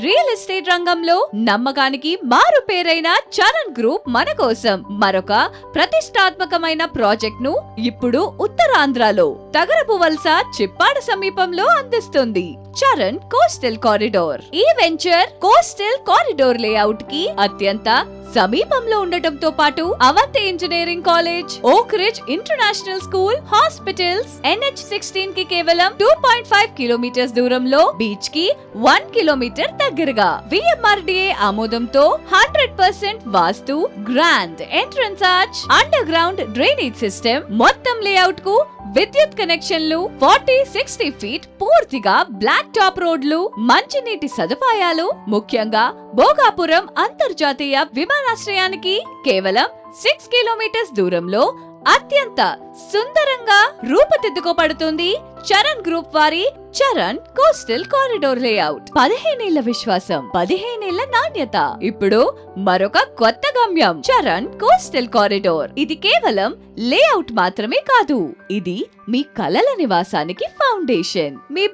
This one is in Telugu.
రియల్ ఎస్టేట్ రంగంలో నమ్మకానికి మారు పేరైన చరణ్ గ్రూప్ మన కోసం మరొక ప్రతిష్టాత్మకమైన ప్రాజెక్ట్ ను ఇప్పుడు ఉత్తరాంధ్రలో తగరపు వలస చిప్పాడ సమీపంలో అందిస్తుంది. Charan coastal corridor. ఈ వెంచర్ కోస్టల్ కారిడోర్ లేఅవుట్ కి అత్యంత సమీపంలో ఉండటంతో పాటు అవంతి ఇంజనీరింగ్ కాలేజ్, ఓక్ ridge international school, hospitals, NH16 కి కేవలం 2.5 కిలోమీటర్స్ దూరంలో, బీచ్ కి 1 కిలోమీటర్ దగ్గరగా, VMRDA ఆమోదంతో 100% vastu, grand entrance arch, underground drainage system, మొత్తం లేఅవుట్ కు విద్యుత్ కనెక్షన్లు, 40-60 ఫీట్ పూర్తిగా బ్లాక్ టాప్ రోడ్లు, మంచినీటి సదుపాయాలు, ముఖ్యంగా భోగాపురం అంతర్జాతీయ విమానాశ్రయానికి కేవలం 6 కిలోమీటర్స్ దూరంలో అత్యంత సుందరంగా రూపుదిద్దుకోబడుతుంది చరణ్ గ్రూప్ వారి చరణ్ కోస్టల్ కారిడోర్ లేఅవుట్. 15 ఏళ్ల విశ్వాసం, 15 ఏళ్ల నాణ్యత. ఇప్పుడు మరొక కొత్త గమ్యం చరణ్ కోస్టల్ కారిడోర్. ఇది కేవలం లేఅవుట్ మాత్రమే కాదు, ఇది మీ కలల నివాసానికి ఫౌండేషన్. మీ